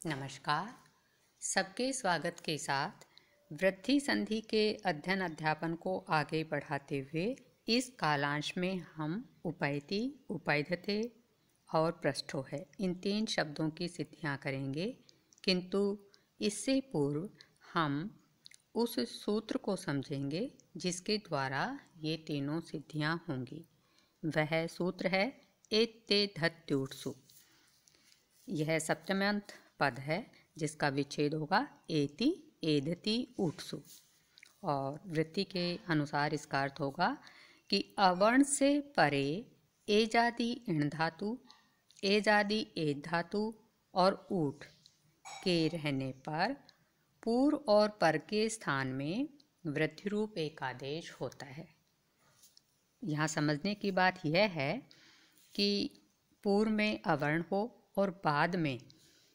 नमस्कार। सबके स्वागत के साथ वृद्धि संधि के अध्ययन अध्यापन को आगे बढ़ाते हुए इस कालांश में हम उपैति, उपैधते और पृष्ठो है इन 3 शब्दों की सिद्धियां करेंगे, किंतु इससे पूर्व हम उस सूत्र को समझेंगे जिसके द्वारा ये तीनों सिद्धियां होंगी। वह सूत्र है एत्तेधत्यूट्सु। यह सप्तम्यंत पद है जिसका विच्छेद होगा एति एधति ऊट्सु, और वृत्ति के अनुसार इसका अर्थ होगा कि अवर्ण से परे एजादि इण धातु, एजादि एध धातु और ऊठ के रहने पर पूर्व और पर के स्थान में वृद्धि रूप एक आदेश होता है। यहाँ समझने की बात यह है कि पूर्व में अवर्ण हो और बाद में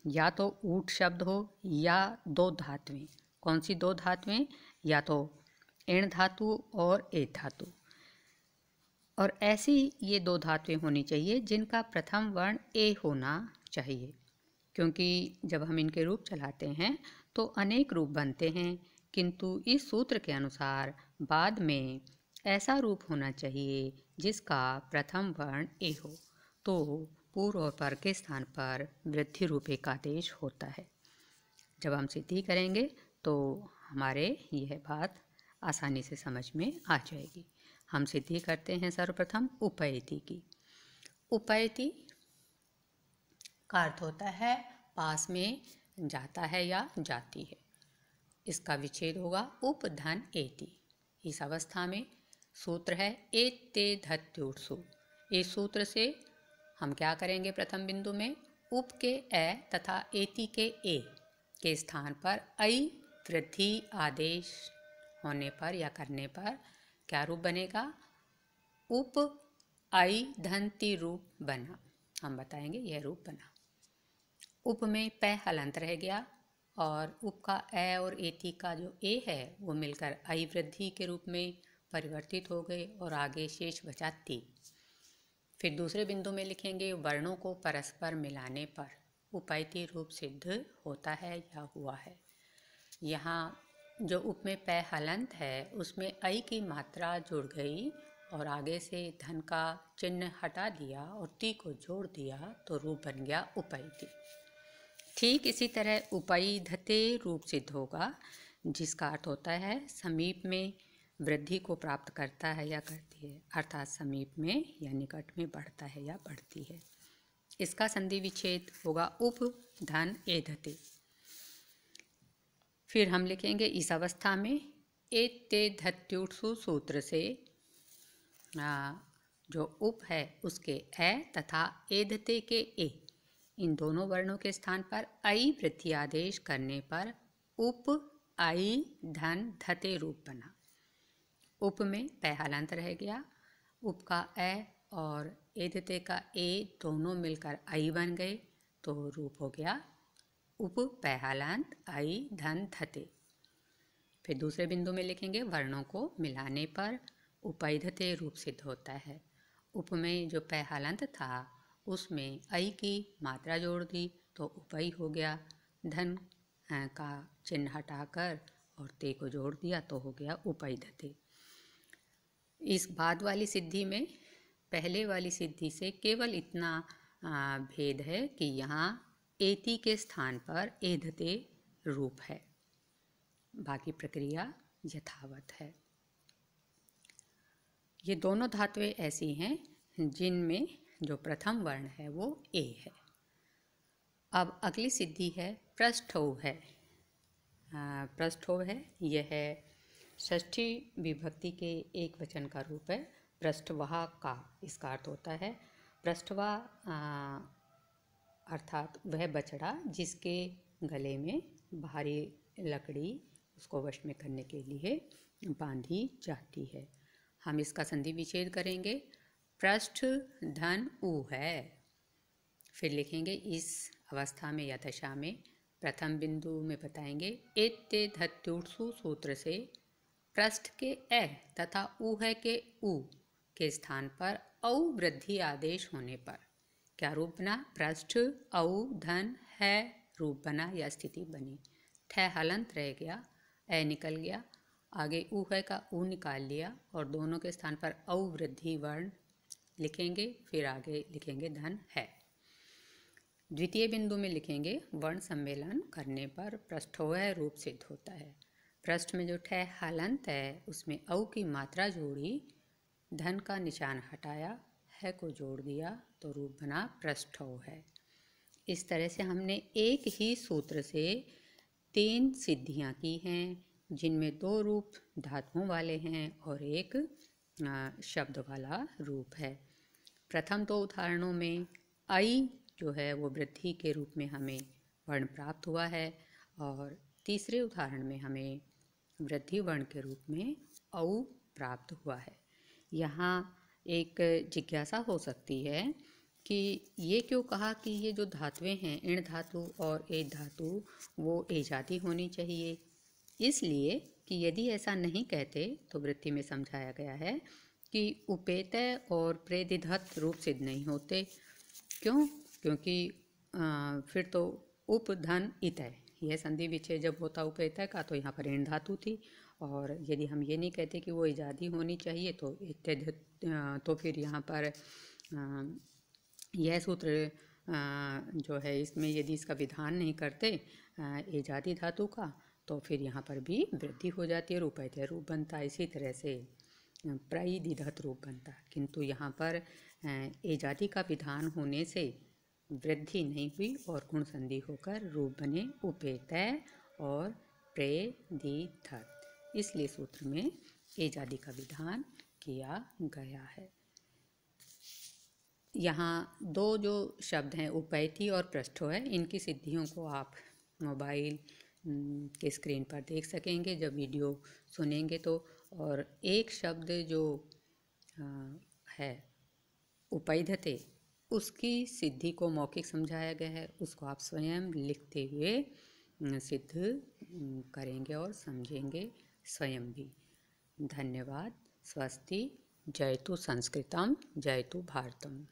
या तो ऊठ शब्द हो या 2 धातुएं। कौन सी 2 धातुएं? या तो इण धातु और ए धातु। और ऐसी ये 2 धातुएं होनी चाहिए जिनका प्रथम वर्ण ए होना चाहिए, क्योंकि जब हम इनके रूप चलाते हैं तो अनेक रूप बनते हैं, किंतु इस सूत्र के अनुसार बाद में ऐसा रूप होना चाहिए जिसका प्रथम वर्ण ए हो, तो पूर्व और पर के स्थान पर वृद्धि रूप एक आदेश होता है। जब हम सिद्धि करेंगे तो हमारे यह बात आसानी से समझ में आ जाएगी। हम सिद्धि करते हैं सर्वप्रथम उपैति की। उपैति का अर्थ होता है पास में जाता है या जाती है। इसका विच्छेद होगा उप धन एति। इस अवस्था में सूत्र है एत्ते धत्यूट्सु। इस सूत्र से हम क्या करेंगे? प्रथम बिंदु में उप के ए तथा एति के ए के स्थान पर ऐ वृद्धि आदेश होने पर या करने पर क्या रूप बनेगा? उप ऐ धन्ति रूप बना। हम बताएंगे यह रूप बना। उप में पै हलंत रह गया और उप का ए और एति का जो ए है वो मिलकर ऐ वृद्धि के रूप में परिवर्तित हो गए और आगे शेष बचा ती। फिर दूसरे बिंदु में लिखेंगे वर्णों को परस्पर मिलाने पर उपैति रूप सिद्ध होता है या हुआ है। यहाँ जो उप में पै हलंत है उसमें ऐ की मात्रा जुड़ गई और आगे से धन का चिन्ह हटा दिया और ती को जोड़ दिया तो रूप बन गया उपैति। ठीक इसी तरह उपैधते रूप सिद्ध होगा, जिसका अर्थ होता है समीप में वृद्धि को प्राप्त करता है या करती है, अर्थात समीप में या निकट में बढ़ता है या बढ़ती है। इसका संधि विच्छेद होगा उप धन एधते। फिर हम लिखेंगे इस अवस्था में एत्ते धत्यूट्सु सूत्र से जो उप है उसके ए तथा एधते के ए, इन दोनों वर्णों के स्थान पर ऐ वृद्धि आदेश करने पर उप ऐ धन धते रूप बना। उप में पै हलंत रह गया, उप का ए और एधते का ए दोनों मिलकर ऐ बन गए तो रूप हो गया उप पै हलंत ऐ धन धते। फिर दूसरे बिंदु में लिखेंगे वर्णों को मिलाने पर उपैधते रूप सिद्ध होता है। उप में जो पै हलंत था उसमें ऐ की मात्रा जोड़ दी तो उपै हो गया, धन का चिन्ह हटाकर और ते को जोड़ दिया तो हो गया उपैधते। इस बाद वाली सिद्धि में पहले वाली सिद्धि से केवल इतना भेद है कि यहाँ एति के स्थान पर एधते रूप है, बाकी प्रक्रिया यथावत है। ये दोनों धातुएं ऐसी हैं जिनमें जो प्रथम वर्ण है वो ए है। अब अगली सिद्धि है पृष्ठो है। पृष्ठो है, यह है षष्ठी विभक्ति के एक वचन का रूप है। पृष्ठवा का इसका अर्थ होता है पृष्ठवा अर्थात वह बछड़ा जिसके गले में भारी लकड़ी उसको वश में करने के लिए बांधी जाती है। हम इसका संधि विच्छेद करेंगे पृष्ठ धन ऊ है। फिर लिखेंगे इस अवस्था में या दशा में प्रथम बिंदु में बताएंगे एत्ते धत्यूट्सु सूत्र से पृष्ठ के ए तथा ऊह के ऊ के स्थान पर औ वृद्धि आदेश होने पर क्या रूप बना? पृष्ठ औ धन है रूप बना या स्थिति बनी। ठ हलंत रह गया, ए निकल गया, आगे ऊ है का ऊ निकाल लिया और दोनों के स्थान पर औ वृद्धि वर्ण लिखेंगे, फिर आगे लिखेंगे धन है। द्वितीय बिंदु में लिखेंगे वर्ण सम्मेलन करने पर पृष्ठोय रूप सिद्ध होता है। पृष्ठ में जो ठ हलंत है उसमें औ की मात्रा जोड़ी, धन का निशान हटाया, है को जोड़ दिया तो रूप बना पृष्ठों है। इस तरह से हमने एक ही सूत्र से 3 सिद्धियां की हैं, जिनमें 2 रूप धातुओं वाले हैं और एक शब्द वाला रूप है। प्रथम 2 उदाहरणों में आई जो है वो वृद्धि के रूप में हमें वर्ण प्राप्त हुआ है और तीसरे उदाहरण में हमें वृद्धि वर्ण के रूप में औ प्राप्त हुआ है। यहाँ एक जिज्ञासा हो सकती है कि ये क्यों कहा कि ये जो धातुएं हैं इण धातु और एज धातु वो एजादी होनी चाहिए। इसलिए कि यदि ऐसा नहीं कहते तो वृत्ति में समझाया गया है कि उपेतय और प्रेदिधत रूप सिद्ध नहीं होते। क्यों? क्योंकि फिर तो उप धन इतय, यह संधि विच्छेद जब होता उपेतय का तो यहाँ पर ऋण धातु थी, और यदि हम ये नहीं कहते कि वो इजादी होनी चाहिए तो इत्यादि, तो फिर यहाँ पर यह सूत्र जो है इसमें यदि इसका विधान नहीं करते इजादी धातु का तो फिर यहाँ पर भी वृद्धि हो जाती है, रूपैतय रूप बनता है। इसी तरह से प्रईदिधत रूप बनता है, किंतु यहाँ पर एजादी का विधान होने से वृद्धि नहीं हुई और गुण संधि होकर रूप बने उपेतय और प्रेदिधत। इसलिए सूत्र में एजादी का विधान किया गया है। यहाँ 2 जो शब्द हैं उपैति और पृष्ठो है, इनकी सिद्धियों को आप मोबाइल के स्क्रीन पर देख सकेंगे जब वीडियो सुनेंगे तो। और एक शब्द जो है उपैधते, उसकी सिद्धि को मौखिक समझाया गया है, उसको आप स्वयं लिखते हुए सिद्ध करेंगे और समझेंगे स्वयं भी। धन्यवाद। स्वस्ति। जयतु संस्कृतम, जयतु भारतम।